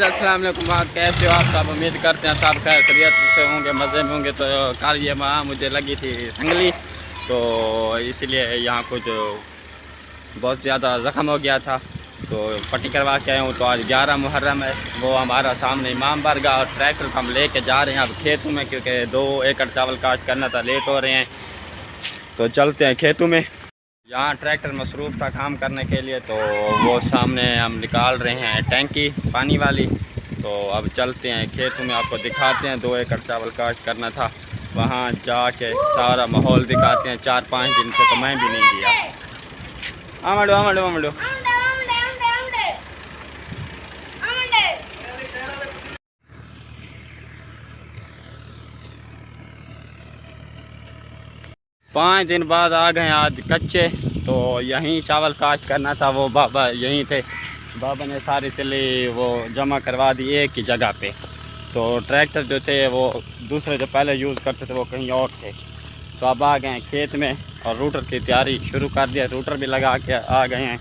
अस्सलाम वालेकुम, कैसे हो आप सब। उम्मीद करते हैं सब खैर खैरियत से होंगे, मज़े में होंगे। तो कल ये वहाँ मुझे लगी थी संगली, तो इसलिए यहाँ कुछ बहुत ज़्यादा ज़ख़म हो गया था, तो पट्टी करवा के आया हूँ। तो आज 11 मुहर्रम है, वो हमारा सामने इमाम बारगाह, और ट्रैक्टर हम लेके जा रहे हैं अब खेतों में, क्योंकि 2 एकड़ चावल काश्त करना था, लेट हो रहे हैं। तो चलते हैं खेतों में। यहाँ ट्रैक्टर मसरूफ़ था काम करने के लिए, तो वो सामने हम निकाल रहे हैं टैंकी पानी वाली। तो अब चलते हैं खेतों में, आपको दिखाते हैं। 2 एकड़ चावल काश्त करना था, वहाँ जाके सारा माहौल दिखाते हैं। 4-5 दिन से तो मैं भी नहीं गया। आमड़ो आमड़ो आमड़ो 5 दिन बाद आ गए आज कच्चे। तो यहीं चावल काश्त करना था, वो बाबा यहीं थे, बाबा ने सारी तिल्ली वो जमा करवा दी एक ही जगह पे। तो ट्रैक्टर जो थे वो दूसरे जो पहले यूज़ करते थे वो कहीं और थे। तो अब आ गए खेत में और रूटर की तैयारी शुरू कर दिया, रूटर भी लगा के आ गए हैं।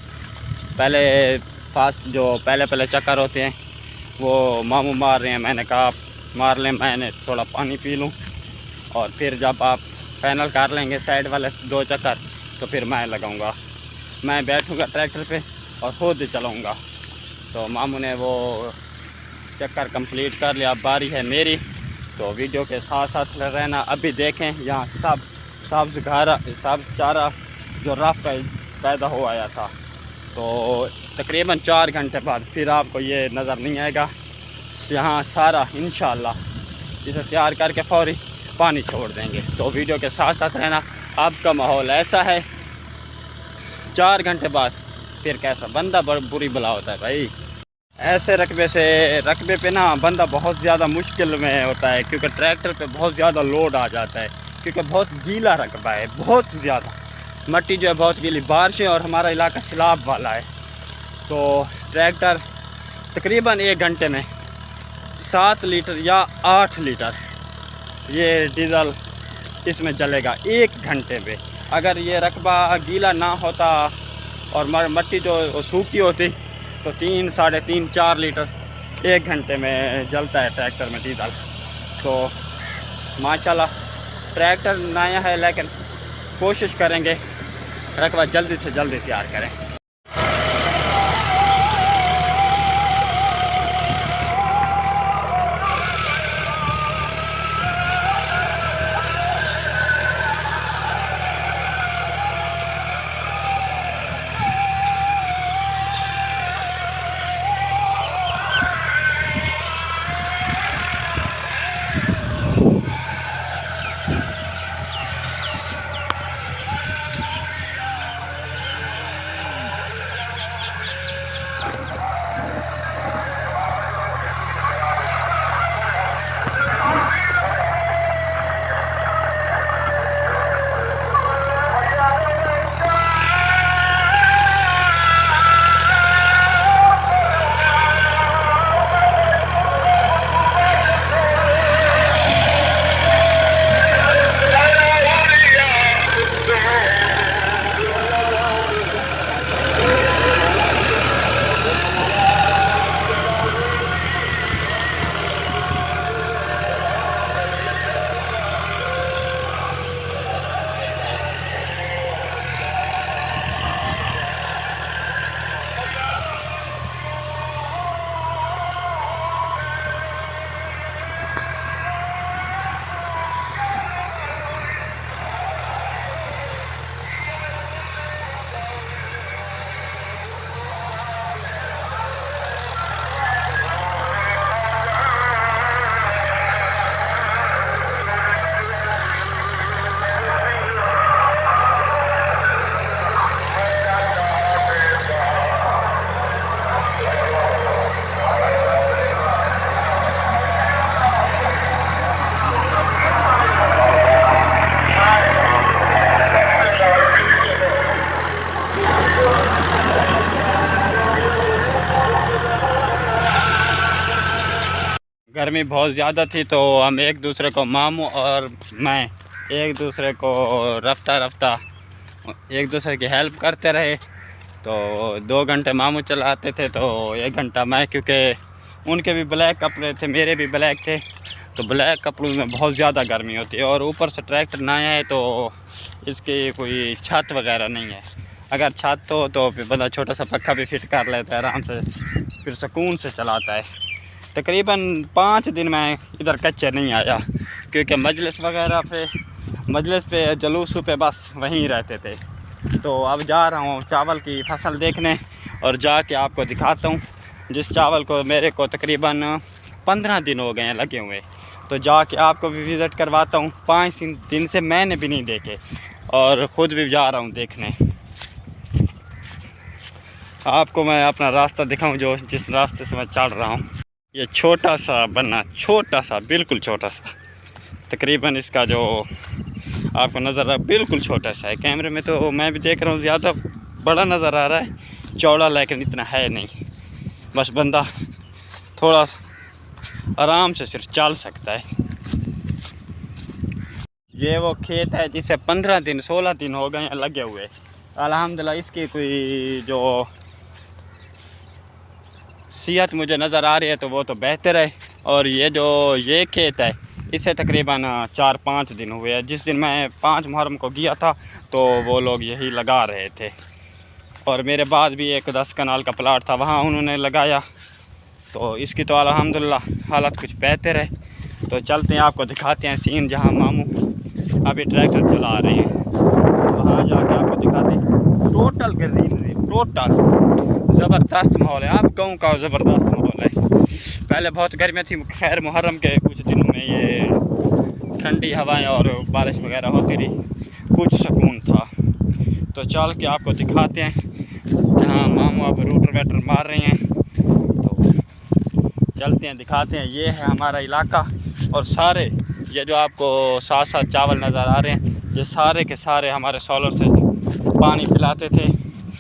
पहले फास्ट जो पहले चक्कर होते हैं वो मामू मार रहे हैं, मैंने कहा आप मार लें, मैंने थोड़ा पानी पी लूँ, और फिर जब आप फाइनल कर लेंगे साइड वाले 2 चक्कर, तो फिर मैं लगाऊंगा, मैं बैठूंगा ट्रैक्टर पे और खुद चलाऊंगा। तो मामू ने वो चक्कर कंप्लीट कर लिया, अब बारी है मेरी। तो वीडियो के साथ साथ रहना। अभी देखें यहाँ सब सब्ज़ चारा जो रफ पैदा हो आया था, तो तकरीबन 4 घंटे बाद फिर आपको ये नज़र नहीं आएगा। यहाँ सारा इंशाअल्लाह इसे तैयार करके फौरी पानी छोड़ देंगे। तो वीडियो के साथ साथ रहना। अब का माहौल ऐसा है, 4 घंटे बाद फिर कैसा बंदा बुरी बला होता है भाई। ऐसे रकबे पे ना बंदा बहुत ज़्यादा मुश्किल में होता है, क्योंकि ट्रैक्टर पे बहुत ज़्यादा लोड आ जाता है, क्योंकि बहुत गीला रकबा है, बहुत ज़्यादा मट्टी जो है बहुत गीली, बारिशें, और हमारा इलाका सैलाब वाला है। तो ट्रैक्टर तकरीबन 1 घंटे में 7 लीटर या 8 लीटर ये डीज़ल इसमें जलेगा 1 घंटे पे। अगर ये रकबा गीला ना होता और मट्टी जो सूखी होती, तो 3, साढ़े 3, 4 लीटर 1 घंटे में जलता है ट्रैक्टर में डीज़ल। तो माशाल्लाह ट्रैक्टर नया है, लेकिन कोशिश करेंगे रकबा जल्दी से जल्दी तैयार करें। गर्मी बहुत ज़्यादा थी, तो हम एक दूसरे को, मामू और मैं, एक दूसरे को रफ्ता रफ्ता एक दूसरे की हेल्प करते रहे। तो 2 घंटे मामू चलाते थे, तो 1 घंटा मैं, क्योंकि उनके भी ब्लैक कपड़े थे, मेरे भी ब्लैक थे, तो ब्लैक कपड़ों में बहुत ज़्यादा गर्मी होती है। और ऊपर से ट्रैक्टर नया है, तो इसकी कोई छत वगैरह नहीं है। अगर छत हो तो फिर बंदा छोटा सा पक्का भी फिट कर लेता है आराम से, फिर सुकून से चलाता है। तकरीबन 5 दिन मैं इधर कच्चे नहीं आया, क्योंकि मजलिस पे जलूसों पे बस वहीं रहते थे। तो अब जा रहा हूँ चावल की फसल देखने, और जाके आपको दिखाता हूँ। जिस चावल को मेरे को तकरीबन 15 दिन हो गए हैं लगे हुए, तो जाके आपको भी विज़िट करवाता हूँ। 5 दिन से मैंने भी नहीं देखे, और ख़ुद भी जा रहा हूँ देखने। आपको मैं अपना रास्ता दिखाऊं, जिस रास्ते से मैं चल रहा हूँ। ये छोटा सा बन्ना, छोटा सा, बिल्कुल छोटा सा, तकरीबन इसका जो आपको नज़र आ रहा है बिल्कुल छोटा सा है। कैमरे में तो मैं भी देख रहा हूँ ज़्यादा बड़ा नज़र आ रहा है, चौड़ा, लेकिन इतना है नहीं। बस बंदा थोड़ा आराम से सिर्फ चल सकता है। ये वो खेत है जिसे 15 दिन 16 दिन हो गए हैं लगे हुए। अल्हम्दुलिल्लाह इसकी कोई जो सेहत मुझे नज़र आ रही है तो वो तो बेहतर है। और ये खेत है, इससे तकरीबन 4-5 दिन हुए हैं। जिस दिन मैं 5 मुहर्रम को गया था तो वो लोग यही लगा रहे थे, और मेरे बाद भी एक 10 कनाल का प्लाट था, वहाँ उन्होंने लगाया। तो इसकी तो अल्हम्दुलिल्लाह हालत कुछ बेहतर है। तो चलते हैं, आपको दिखाते हैं सीन जहाँ मामू अभी ट्रैक्टर चला रहे हैं, वहाँ जाके आपको दिखाते हैं। टोटल ग्रीनरी, टोटल ज़बरदस्त माहौल है। आप गाँव का ज़बरदस्त माहौल है। पहले बहुत गर्मी थी, खैर मुहर्रम के कुछ दिनों में ये ठंडी हवाएं और बारिश वगैरह होती रही, कुछ सुकून था। तो चल के आपको दिखाते हैं जहाँ मामू अब रूटर वेटर मार रहे हैं। तो चलते हैं, दिखाते हैं। ये है हमारा इलाका, और सारे ये जो आपको साथ साथ चावल नज़र आ रहे हैं, ये सारे के सारे हमारे सोलर से पानी पिलाते थे,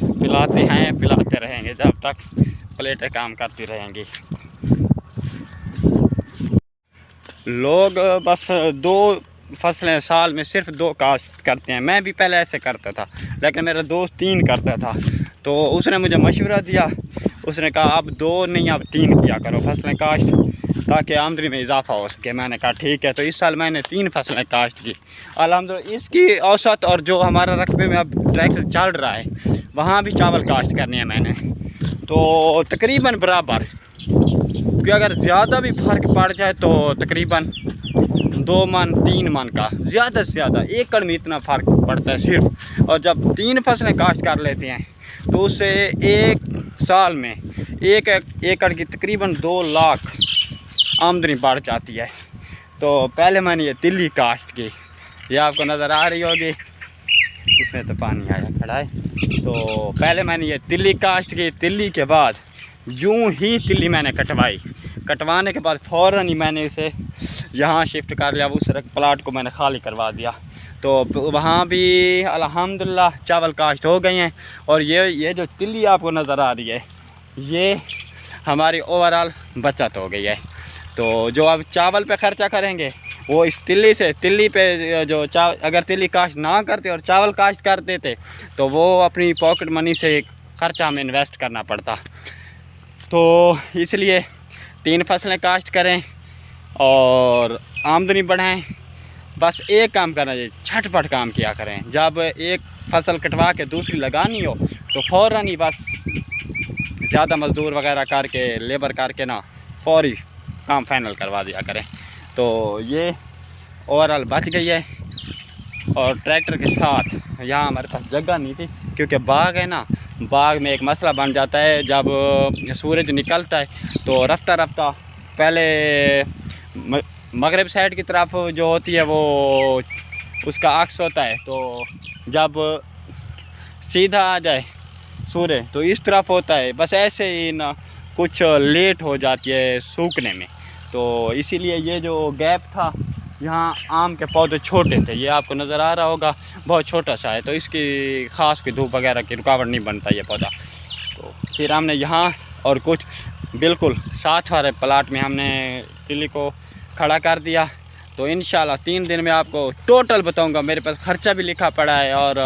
पिलाते हैं, पिलाते रहेंगे जब तक प्लेटें काम करती रहेंगी। लोग बस 2 फसलें साल में सिर्फ 2 काश्त करते हैं। मैं भी पहले ऐसे करता था, लेकिन मेरा दोस्त 3 करता था। तो उसने मुझे मशवरा दिया, उसने कहा अब 2 नहीं अब 3 किया करो फसलें काश्त, ताकि आमदनी में इजाफा हो सके। मैंने कहा ठीक है। तो इस साल मैंने 3 फसलें काश्त की अल्हम्दुलिल्लाह। इसकी औसत, और जो हमारा रकबे में अब ट्रैक्टर चल रहा है वहाँ भी चावल काश्त करने हैं मैंने, तो तकरीबन बराबर। क्योंकि अगर ज़्यादा भी फ़र्क पड़ जाए तो तकरीबन 2 मन 3 मन का, ज़्यादा से ज़्यादा एकड़ में इतना फ़र्क पड़ता है सिर्फ। और जब 3 फसलें काश्त कर लेते हैं तो उससे एक साल में 1 एकड़ की तकरीबन 2 लाख आमदनी बढ़ जाती है। तो पहले मैंने ये तिल्ली काश्त की, ये आपको नज़र आ रही होगी, इसमें तो पानी आया खड़ा है। तो पहले मैंने ये तिल्ली काश्त की। तिल्ली के बाद यूं ही तिल्ली मैंने कटवाने के बाद फ़ौरन ही मैंने इसे यहाँ शिफ्ट कर लिया, उस प्लाट को मैंने खाली करवा दिया। तो वहाँ भी अल्हम्दुलिल्लाह चावल काश्त हो गए हैं। और ये जो तिल्ली आपको नज़र आ रही है, ये हमारी ओवरऑल बचत हो गई है। तो जो अब चावल पे ख़र्चा करेंगे वो इस तिल्ली पे जो अगर तिल्ली काश्त ना करते और चावल काश्त कर देते तो वो अपनी पॉकेट मनी से ख़र्चा हमें इन्वेस्ट करना पड़ता। तो इसलिए 3 फसलें काश्त करें और आमदनी बढ़ाएं। बस एक काम करना चाहिए, झटपट काम किया करें। जब एक फसल कटवा के दूसरी लगानी हो तो फ़ौरन ही बस ज़्यादा मज़दूर वगैरह करके, लेबर करके ना, फौरी काम फाइनल करवा दिया करें। तो ये ओवरऑल बच गई है। और ट्रैक्टर के साथ यहाँ हमारे पास जगह नहीं थी, क्योंकि बाग है ना, बाग में एक मसला बन जाता है। जब सूरज निकलता है तो रफ्ता रफ्ता पहले मगरिब साइड की तरफ जो होती है वो उसका अक्स होता है, तो जब सीधा आ जाए सूर्य तो इस तरफ होता है। बस ऐसे ही ना कुछ लेट हो जाती है सूखने में। तो इसीलिए ये जो गैप था, यहाँ आम के पौधे छोटे थे, ये आपको नज़र आ रहा होगा, बहुत छोटा सा है, तो इसकी ख़ास की धूप वगैरह की रुकावट नहीं बनता ये पौधा। तो फिर हमने यहाँ और कुछ बिल्कुल साथ वाले प्लाट में हमने टिल्ली को खड़ा कर दिया। तो इंशाल्लाह 3 दिन में आपको टोटल बताऊंगा। मेरे पास ख़र्चा भी लिखा पड़ा है और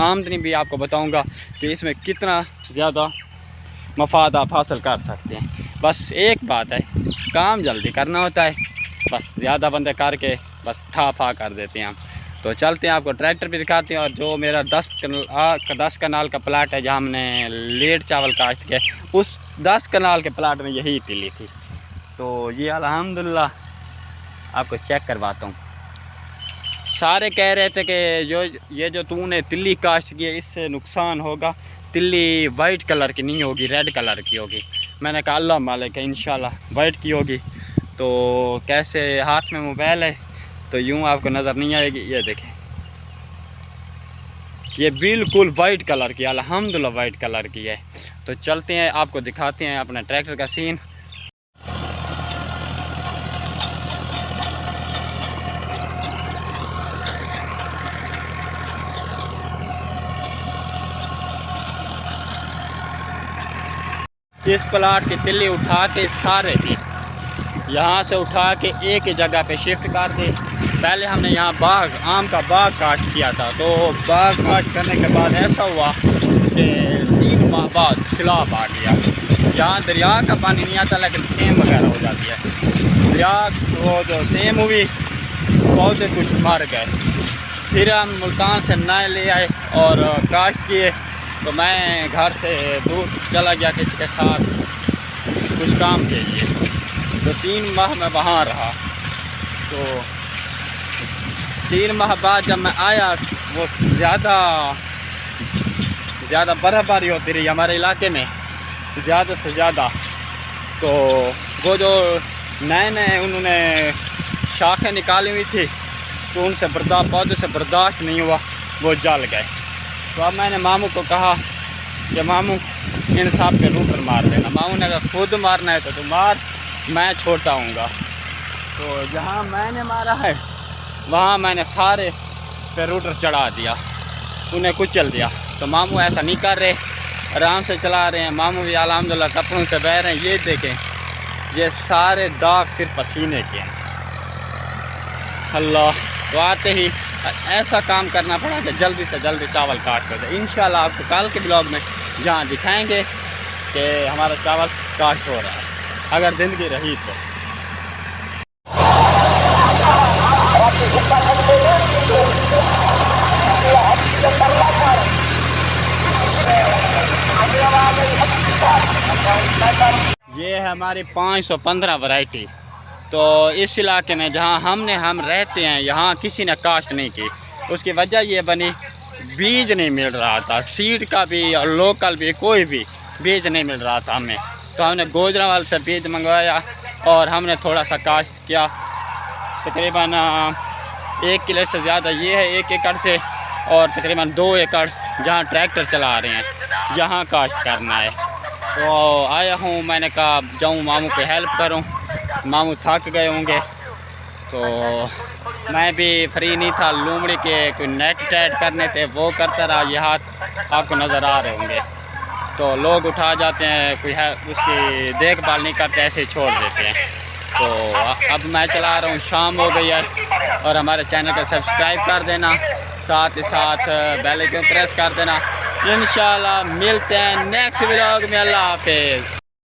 आमदनी भी आपको बताऊंगा कि इसमें कितना ज़्यादा मफाद आप हासिल कर सकते हैं। बस एक बात है, काम जल्दी करना होता है, बस ज़्यादा बंदे करके बस ठा कर देते हैं हम। तो चलते हैं, आपको ट्रैक्टर भी दिखाते हैं। और जो मेरा 10 कनाल का प्लाट है जहाँ हमने लेट चावल काश्त किया, उस 10 कनाल के प्लाट में यही तिल्ली थी। तो ये अल्हम्दुलिल्लाह आपको चेक करवाता हूँ। सारे कह रहे थे कि ये जो तूने तिल्ली काश्त की है इससे नुकसान होगा, तिल्ली वाइट कलर की नहीं होगी, रेड कलर की होगी। मैंने कहा अल्लाह मालिक है, इंशाल्लाह वाइट की होगी। तो कैसे हाथ में मोबाइल है तो यूँ आपको नज़र नहीं आएगी। ये देखें, ये बिल्कुल वाइट कलर की, अल्हम्दुलिल्लाह वाइट कलर की है। तो चलते हैं, आपको दिखाते हैं अपना ट्रैक्टर का सीन। इस प्लाट की तिल्ली उठा के सारे भी यहाँ से उठा के एक ही जगह पे शिफ्ट कर दे। पहले हमने यहाँ बाग, आम का बाग काट किया था। तो बाग काट करने के बाद ऐसा हुआ कि 3 माह बाद सैलाब आ गया। यहाँ दरिया का पानी नहीं आता लेकिन सेम वगैरह हो जाती है। दरिया वो जो सेम हुई, पौधे कुछ मर गए। फिर हम मुल्तान से नए ले आए और काश्त किए। तो मैं घर से दूर चला गया किसी के साथ कुछ काम के लिए। तो 3 माह मैं वहाँ रहा। तो 3 माह बाद जब मैं आया, वो ज़्यादा बर्फ़बारी होती रही हमारे इलाके में, ज़्यादा से ज़्यादा। तो वो जो नए उन्होंने शाखें निकाली हुई थी, तो उनसे पौधे से बर्दाश्त नहीं हुआ, वो जल गए। तो अब मैंने मामू को कहा कि मामू इन सब पे रूटर मार देना। मामू ने कहा खुद मारना है तो तुम मार, मैं छोड़ता हूँगा। तो जहाँ मैंने मारा है वहाँ मैंने सारे पे रूटर चढ़ा दिया, उन्हें कुचल दिया। तो मामू ऐसा नहीं कर रहे, आराम से चला रहे हैं। मामू भी अल्हम्दुलिल्लाह कपड़ों से बह रहे हैं। ये देखें, ये सारे दाग सिर्फ पसीने के हैं। अल्लाह, तो आते ही ऐसा काम करना पड़ा कि जल्दी से जल्दी चावल काट कर दे। इंशाल्लाह आपको कल के ब्लॉग में जहाँ दिखाएंगे कि हमारा चावल काश्त हो रहा है, अगर ज़िंदगी रही तो। ये है हमारी 515 वैरायटी। तो इस इलाके में जहाँ हम रहते हैं, यहाँ किसी ने काश्त नहीं की। उसकी वजह ये बनी, बीज नहीं मिल रहा था, सीड का भी और लोकल भी, कोई भी बीज नहीं मिल रहा था हमें। तो हमने गुजरांवाल से बीज मंगवाया और हमने थोड़ा सा काश्त किया। तकरीबन 1 किलो से ज़्यादा ये है 1 एकड़ से, और तकरीबन 2 एकड़ जहाँ ट्रैक्टर चला रहे हैं जहाँ काश्त करना है। तो आया हूँ, मैंने कहा जाऊँ मामू को हेल्प करूँ। मामू थक गए होंगे, तो मैं भी फ्री नहीं था। लूमड़ी के कोई नेट टैट करने थे, वो करता रहा। ये हाथ आपको नज़र आ रहे होंगे। तो लोग उठा जाते हैं, कोई है उसकी देखभाल नहीं करते, ऐसे ही छोड़ देते हैं। तो अब मैं चला रहा हूँ, शाम हो गई है। और हमारे चैनल को सब्सक्राइब कर देना, साथ ही साथ बेल आइकन प्रेस कर देना। इंशाल्लाह मिलते हैं नेक्स्ट व्लॉग में। अल्लाह हाफिज़।